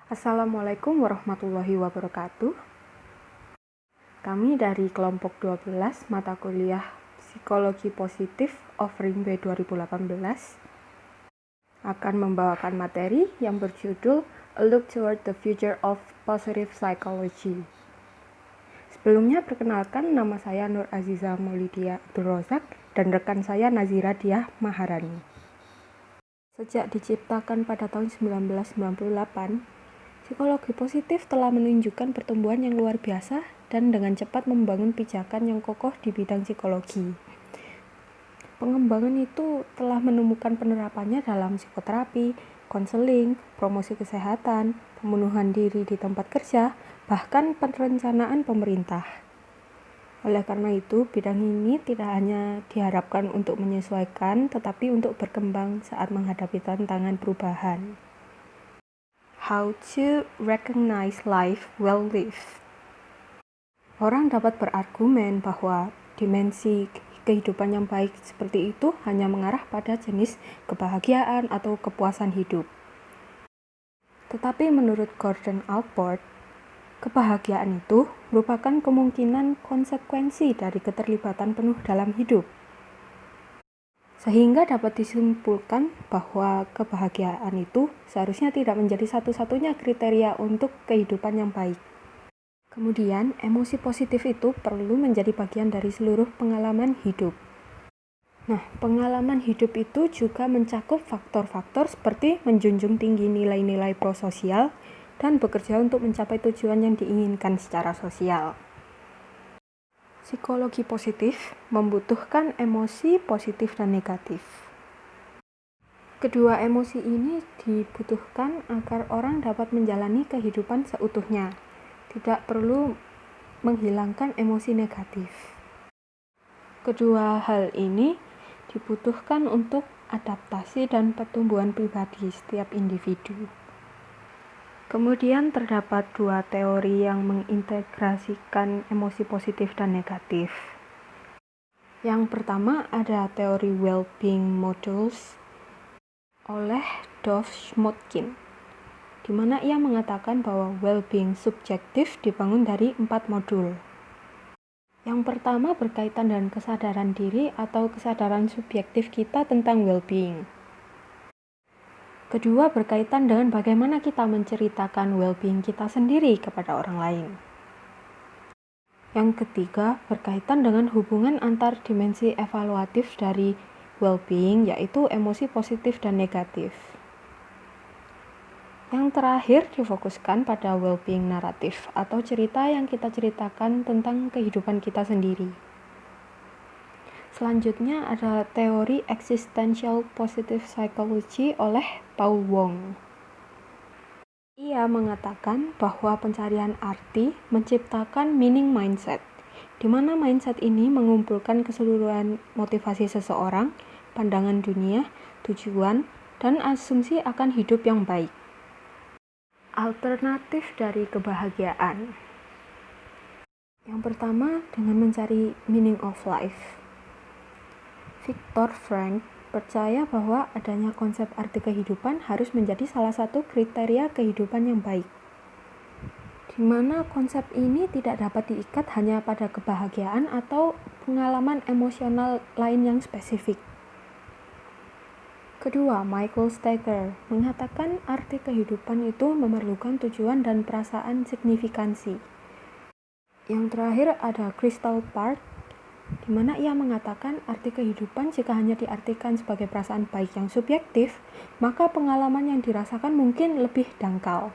Assalamualaikum warahmatullahi wabarakatuh. Kami dari kelompok 12 mata kuliah Psikologi Positif Offering B 2018 akan membawakan materi yang berjudul A Look Toward the Future of Positive Psychology. Sebelumnya perkenalkan, nama saya Nur Aziza Maulidia Abdul Rozak dan rekan saya Nazira Diah Maharani. Sejak diciptakan pada tahun 1998, psikologi positif telah menunjukkan pertumbuhan yang luar biasa dan dengan cepat membangun pijakan yang kokoh di bidang psikologi. Pengembangan itu telah menemukan penerapannya dalam psikoterapi, konseling, promosi kesehatan, pembunuhan diri di tempat kerja, bahkan perencanaan pemerintah. Oleh karena itu, bidang ini tidak hanya diharapkan untuk menyesuaikan, tetapi untuk berkembang saat menghadapi tantangan perubahan. How to recognize life well lived. Orang dapat berargumen bahwa dimensi kehidupan yang baik seperti itu hanya mengarah pada jenis kebahagiaan atau kepuasan hidup. Tetapi menurut Gordon Allport, kebahagiaan itu merupakan kemungkinan konsekuensi dari keterlibatan penuh dalam hidup. Sehingga dapat disimpulkan bahwa kebahagiaan itu seharusnya tidak menjadi satu-satunya kriteria untuk kehidupan yang baik. Kemudian, emosi positif itu perlu menjadi bagian dari seluruh pengalaman hidup. Nah, pengalaman hidup itu juga mencakup faktor-faktor seperti menjunjung tinggi nilai-nilai prososial dan bekerja untuk mencapai tujuan yang diinginkan secara sosial. Psikologi positif membutuhkan emosi positif dan negatif. Kedua emosi ini dibutuhkan agar orang dapat menjalani kehidupan seutuhnya. Tidak perlu menghilangkan emosi negatif. Kedua hal ini dibutuhkan untuk adaptasi dan pertumbuhan pribadi setiap individu. Kemudian terdapat dua teori yang mengintegrasikan emosi positif dan negatif. Yang pertama ada teori well-being models oleh Dov Schmotkin, di mana ia mengatakan bahwa well-being subjektif dibangun dari 4 modul. Yang pertama berkaitan dengan kesadaran diri atau kesadaran subjektif kita tentang well-being. Kedua berkaitan dengan bagaimana kita menceritakan well-being kita sendiri kepada orang lain. Yang ketiga berkaitan dengan hubungan antar dimensi evaluatif dari well-being, yaitu emosi positif dan negatif. Yang terakhir difokuskan pada well-being naratif atau cerita yang kita ceritakan tentang kehidupan kita sendiri. Selanjutnya ada teori existential positive psychology oleh Paul Wong. Ia mengatakan bahwa pencarian arti menciptakan meaning mindset, di mana mindset ini mengumpulkan keseluruhan motivasi seseorang, pandangan dunia, tujuan, dan asumsi akan hidup yang baik. Alternatif dari kebahagiaan. Yang pertama dengan mencari meaning of life. Viktor Frankl percaya bahwa adanya konsep arti kehidupan harus menjadi salah satu kriteria kehidupan yang baik, di mana konsep ini tidak dapat diikat hanya pada kebahagiaan atau pengalaman emosional lain yang spesifik. Kedua, Michael Steger mengatakan arti kehidupan itu memerlukan tujuan dan perasaan signifikansi. Yang terakhir ada Crystal Park, di mana ia mengatakan arti kehidupan jika hanya diartikan sebagai perasaan baik yang subjektif, maka pengalaman yang dirasakan mungkin lebih dangkal.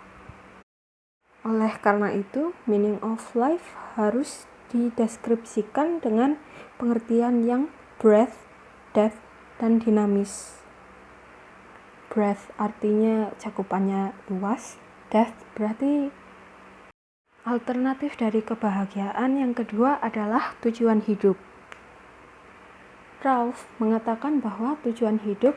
Oleh karena itu, meaning of life harus dideskripsikan dengan pengertian yang breadth, depth, dan dinamis. Breadth artinya cakupannya luas, depth berarti alternatif dari kebahagiaan. Yang kedua adalah tujuan hidup. Ralph mengatakan bahwa tujuan hidup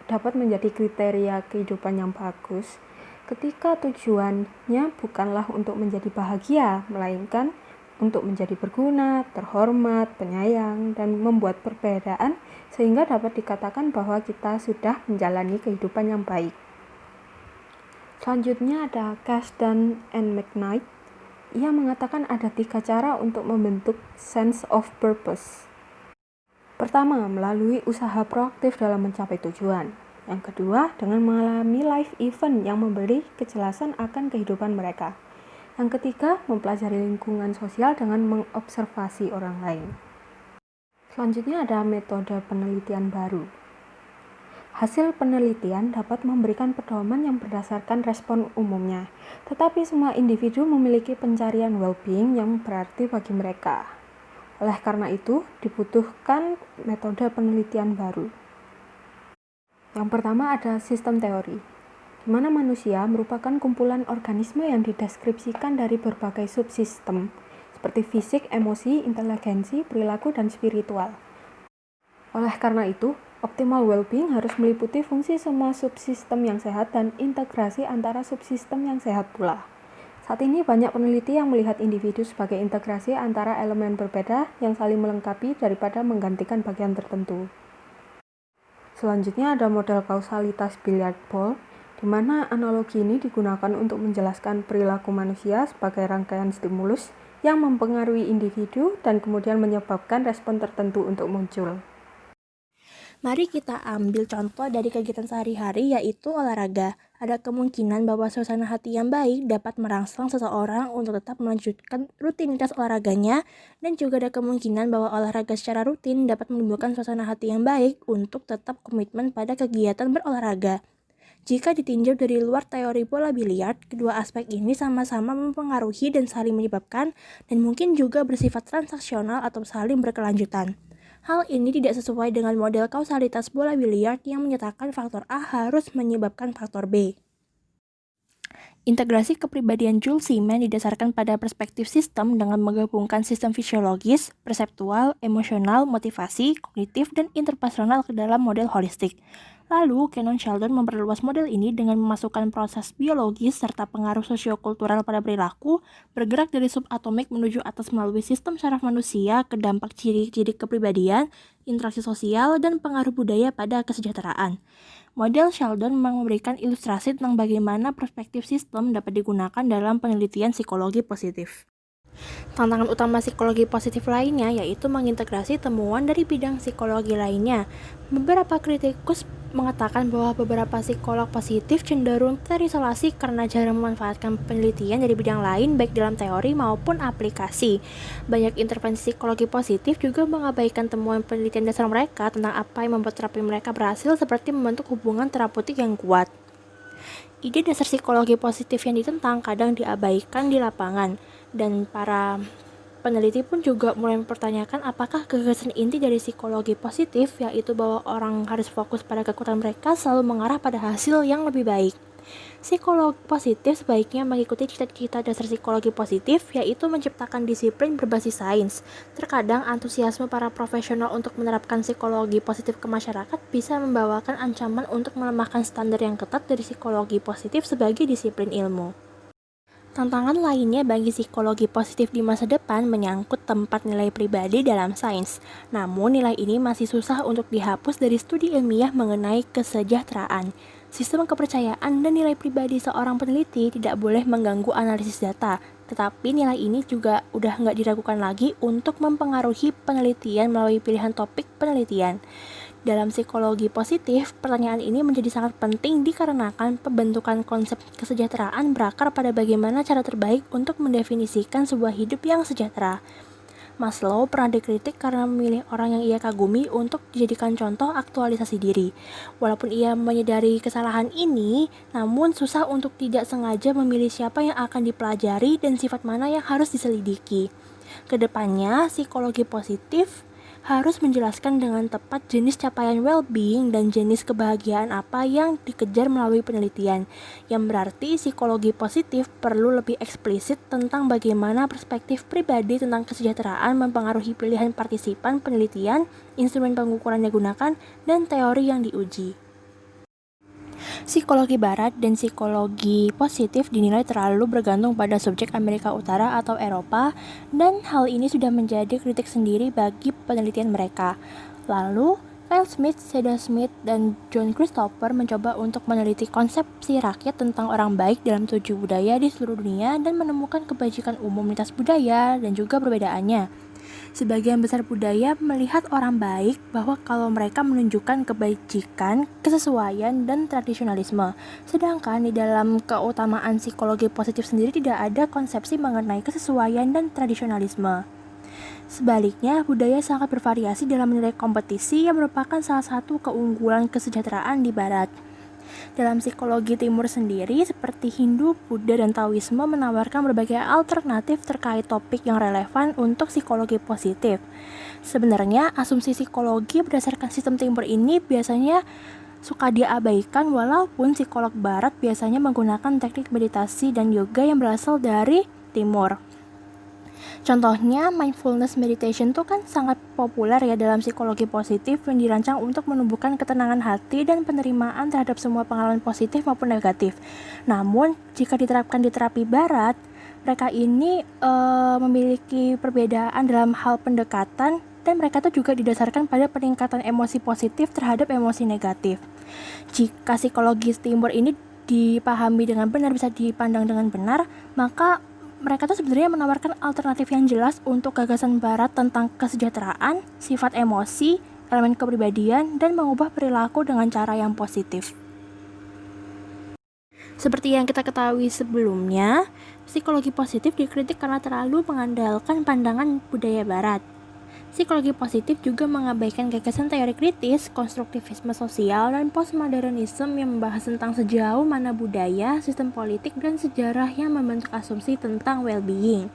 dapat menjadi kriteria kehidupan yang bagus ketika tujuannya bukanlah untuk menjadi bahagia, melainkan untuk menjadi berguna, terhormat, penyayang, dan membuat perbedaan, sehingga dapat dikatakan bahwa kita sudah menjalani kehidupan yang baik. Selanjutnya ada Kasdan and McKnight. Ia mengatakan ada 3 cara untuk membentuk sense of purpose. Pertama, melalui usaha proaktif dalam mencapai tujuan. Yang kedua, dengan mengalami live event yang memberi kejelasan akan kehidupan mereka. Yang ketiga, mempelajari lingkungan sosial dengan mengobservasi orang lain. Selanjutnya ada metode penelitian baru. Hasil penelitian dapat memberikan pedoman yang berdasarkan respon umumnya, tetapi semua individu memiliki pencarian well-being yang berarti bagi mereka. Oleh karena itu, dibutuhkan metode penelitian baru. Yang pertama ada sistem teori, di mana manusia merupakan kumpulan organisme yang dideskripsikan dari berbagai subsistem, seperti fisik, emosi, inteligensi, perilaku, dan spiritual. Oleh karena itu, optimal well-being harus meliputi fungsi semua subsistem yang sehat dan integrasi antara subsistem yang sehat pula. Saat ini banyak peneliti yang melihat individu sebagai integrasi antara elemen berbeda yang saling melengkapi daripada menggantikan bagian tertentu. Selanjutnya ada model kausalitas billiard ball, di mana analogi ini digunakan untuk menjelaskan perilaku manusia sebagai rangkaian stimulus yang mempengaruhi individu dan kemudian menyebabkan respon tertentu untuk muncul. Mari kita ambil contoh dari kegiatan sehari-hari, yaitu olahraga. Ada kemungkinan bahwa suasana hati yang baik dapat merangsang seseorang untuk tetap melanjutkan rutinitas olahraganya, dan juga ada kemungkinan bahwa olahraga secara rutin dapat menimbulkan suasana hati yang baik untuk tetap komitmen pada kegiatan berolahraga. Jika ditinjau dari luar teori bola biliar, kedua aspek ini sama-sama mempengaruhi dan saling menyebabkan, dan mungkin juga bersifat transaksional atau saling berkelanjutan. Hal ini tidak sesuai dengan model kausalitas bola biliar yang menyatakan faktor A harus menyebabkan faktor B. Integrasi kepribadian Jules Siemens didasarkan pada perspektif sistem dengan menggabungkan sistem fisiologis, perseptual, emosional, motivasi, kognitif, dan interpersonal ke dalam model holistik. Lalu, Cannon Sheldon memperluas model ini dengan memasukkan proses biologis serta pengaruh sosiokultural pada perilaku, bergerak dari subatomik menuju atas melalui sistem saraf manusia ke dampak ciri-ciri kepribadian, interaksi sosial, dan pengaruh budaya pada kesejahteraan. Model Sheldon memberikan ilustrasi tentang bagaimana perspektif sistem dapat digunakan dalam penelitian psikologi positif. Tantangan utama psikologi positif lainnya yaitu mengintegrasi temuan dari bidang psikologi lainnya. Beberapa kritikus mengatakan bahwa beberapa psikolog positif cenderung terisolasi karena jarang memanfaatkan penelitian dari bidang lain baik dalam teori maupun aplikasi. Banyak intervensi psikologi positif juga mengabaikan temuan penelitian dasar mereka tentang apa yang membuat terapi mereka berhasil, seperti membentuk hubungan terapeutik yang kuat. Ide dasar psikologi positif yang ditentang kadang diabaikan di lapangan, dan para peneliti pun juga mulai mempertanyakan apakah gagasan inti dari psikologi positif, yaitu bahwa orang harus fokus pada kekuatan mereka, selalu mengarah pada hasil yang lebih baik. Psikologi positif sebaiknya mengikuti cita-cita dasar psikologi positif, yaitu menciptakan disiplin berbasis sains. Terkadang antusiasme para profesional untuk menerapkan psikologi positif ke masyarakat bisa membawakan ancaman untuk melemahkan standar yang ketat dari psikologi positif sebagai disiplin ilmu. Tantangan lainnya bagi psikologi positif di masa depan menyangkut tempat nilai pribadi dalam sains. Namun nilai ini masih susah untuk dihapus dari studi ilmiah mengenai kesejahteraan. Sistem kepercayaan dan nilai pribadi seorang peneliti tidak boleh mengganggu analisis data, tetapi nilai ini juga udah nggak diragukan lagi untuk mempengaruhi penelitian melalui pilihan topik penelitian. Dalam psikologi positif, pertanyaan ini menjadi sangat penting dikarenakan pembentukan konsep kesejahteraan berakar pada bagaimana cara terbaik untuk mendefinisikan sebuah hidup yang sejahtera. Maslow pernah dikritik karena memilih orang yang ia kagumi untuk dijadikan contoh aktualisasi diri. Walaupun ia menyadari kesalahan ini, namun susah untuk tidak sengaja memilih siapa yang akan dipelajari dan sifat mana yang harus diselidiki. Kedepannya, psikologi positif harus menjelaskan dengan tepat jenis capaian well-being dan jenis kebahagiaan apa yang dikejar melalui penelitian, yang berarti psikologi positif perlu lebih eksplisit tentang bagaimana perspektif pribadi tentang kesejahteraan mempengaruhi pilihan partisipan penelitian, instrumen pengukuran yang digunakan, dan teori yang diuji. Psikologi barat dan psikologi positif dinilai terlalu bergantung pada subjek Amerika Utara atau Eropa, dan hal ini sudah menjadi kritik sendiri bagi penelitian mereka. Lalu, Kyle Smith, Seda Smith, dan John Christopher mencoba untuk meneliti konsepsi rakyat tentang orang baik dalam 7 budaya di seluruh dunia dan menemukan kebajikan umum lintas budaya dan juga perbedaannya. Sebagian besar budaya melihat orang baik bahwa kalau mereka menunjukkan kebajikan, kesesuaian, dan tradisionalisme. Sedangkan di dalam keutamaan psikologi positif sendiri tidak ada konsepsi mengenai kesesuaian dan tradisionalisme. Sebaliknya, budaya sangat bervariasi dalam menilai kompetisi yang merupakan salah satu keunggulan kesejahteraan di Barat. Dalam psikologi Timur sendiri, seperti Hindu, Buddha, dan Taoisme menawarkan berbagai alternatif terkait topik yang relevan untuk psikologi positif. Sebenarnya, asumsi psikologi berdasarkan sistem Timur ini biasanya suka diabaikan walaupun psikolog Barat biasanya menggunakan teknik meditasi dan yoga yang berasal dari Timur. Contohnya, mindfulness meditation itu kan sangat populer ya dalam psikologi positif yang dirancang untuk menumbuhkan ketenangan hati dan penerimaan terhadap semua pengalaman positif maupun negatif. Namun, jika diterapkan di terapi barat, mereka ini memiliki perbedaan dalam hal pendekatan dan mereka itu juga didasarkan pada peningkatan emosi positif terhadap emosi negatif. Jika psikologi timur ini dipahami dengan benar, bisa dipandang dengan benar, maka mereka tuh sebenarnya menawarkan alternatif yang jelas untuk gagasan barat tentang kesejahteraan, sifat emosi, elemen kepribadian, dan mengubah perilaku dengan cara yang positif. Seperti yang kita ketahui sebelumnya, psikologi positif dikritik karena terlalu mengandalkan pandangan budaya barat. Psikologi positif juga mengabaikan gagasan teori kritis, konstruktivisme sosial, dan postmodernisme yang membahas tentang sejauh mana budaya, sistem politik, dan sejarah yang membentuk asumsi tentang well-being.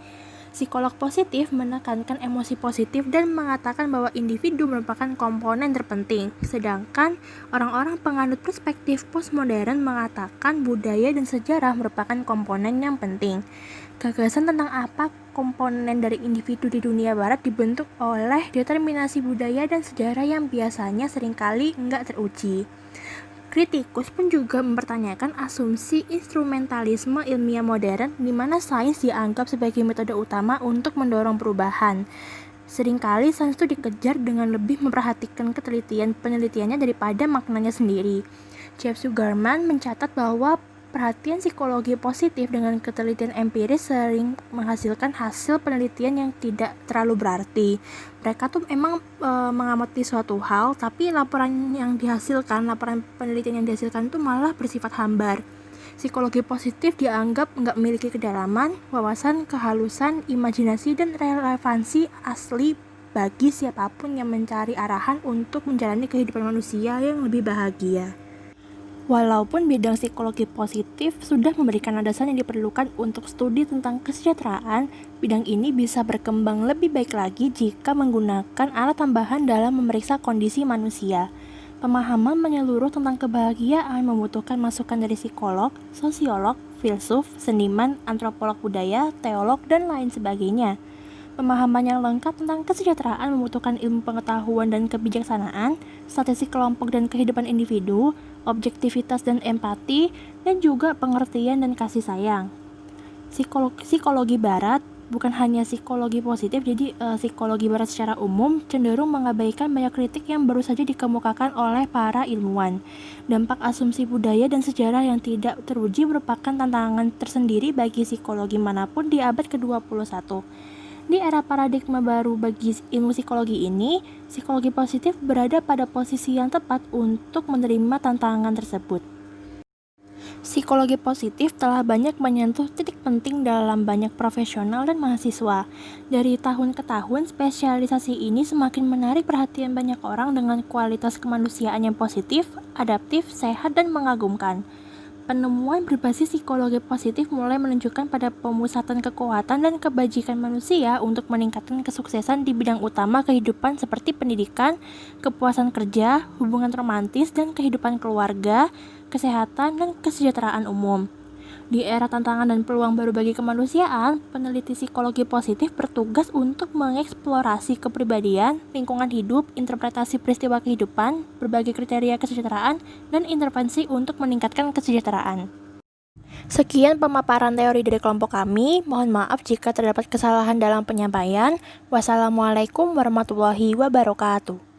Psikolog positif menekankan emosi positif dan mengatakan bahwa individu merupakan komponen terpenting, sedangkan orang-orang penganut perspektif postmodern mengatakan budaya dan sejarah merupakan komponen yang penting. Gagasan tentang apa komponen dari individu di dunia barat dibentuk oleh determinasi budaya dan sejarah yang biasanya seringkali enggak teruji. Kritikus pun juga mempertanyakan asumsi instrumentalisme ilmiah modern di mana sains dianggap sebagai metode utama untuk mendorong perubahan. Seringkali sains itu dikejar dengan lebih memperhatikan penelitiannya daripada maknanya sendiri. Jeff Sugarman mencatat bahwa perhatian psikologi positif dengan ketelitian empiris sering menghasilkan hasil penelitian yang tidak terlalu berarti. Mereka tuh emang mengamati suatu hal, tapi laporan penelitian yang dihasilkan tuh malah bersifat hambar. Psikologi positif dianggap nggak memiliki kedalaman, wawasan, kehalusan, imajinasi, dan relevansi asli bagi siapapun yang mencari arahan untuk menjalani kehidupan manusia yang lebih bahagia. Walaupun bidang psikologi positif sudah memberikan landasan yang diperlukan untuk studi tentang kesejahteraan, bidang ini bisa berkembang lebih baik lagi jika menggunakan alat tambahan dalam memeriksa kondisi manusia. Pemahaman menyeluruh tentang kebahagiaan membutuhkan masukan dari psikolog, sosiolog, filsuf, seniman, antropolog budaya, teolog, dan lain sebagainya. Pemahaman yang lengkap tentang kesejahteraan membutuhkan ilmu pengetahuan dan kebijaksanaan, statistik kelompok dan kehidupan individu, objektivitas dan empati, dan juga pengertian dan kasih sayang. Psikologi barat bukan hanya psikologi positif, jadi psikologi barat secara umum cenderung mengabaikan banyak kritik yang baru saja dikemukakan oleh para ilmuwan. Dampak asumsi budaya dan sejarah yang tidak teruji merupakan tantangan tersendiri bagi psikologi manapun di abad ke-21. Di era paradigma baru bagi ilmu psikologi ini, psikologi positif berada pada posisi yang tepat untuk menerima tantangan tersebut. Psikologi positif telah banyak menyentuh titik penting dalam banyak profesional dan mahasiswa. Dari tahun ke tahun, spesialisasi ini semakin menarik perhatian banyak orang dengan kualitas kemanusiaan yang positif, adaptif, sehat, dan mengagumkan. Penemuan berbasis psikologi positif mulai menunjukkan pada pemusatan kekuatan dan kebajikan manusia untuk meningkatkan kesuksesan di bidang utama kehidupan seperti pendidikan, kepuasan kerja, hubungan romantis, dan kehidupan keluarga, kesehatan, dan kesejahteraan umum. Di era tantangan dan peluang baru bagi kemanusiaan, peneliti psikologi positif bertugas untuk mengeksplorasi kepribadian, lingkungan hidup, interpretasi peristiwa kehidupan, berbagai kriteria kesejahteraan, dan intervensi untuk meningkatkan kesejahteraan. Sekian pemaparan teori dari kelompok kami. Mohon maaf jika terdapat kesalahan dalam penyampaian. Wassalamualaikum warahmatullahi wabarakatuh.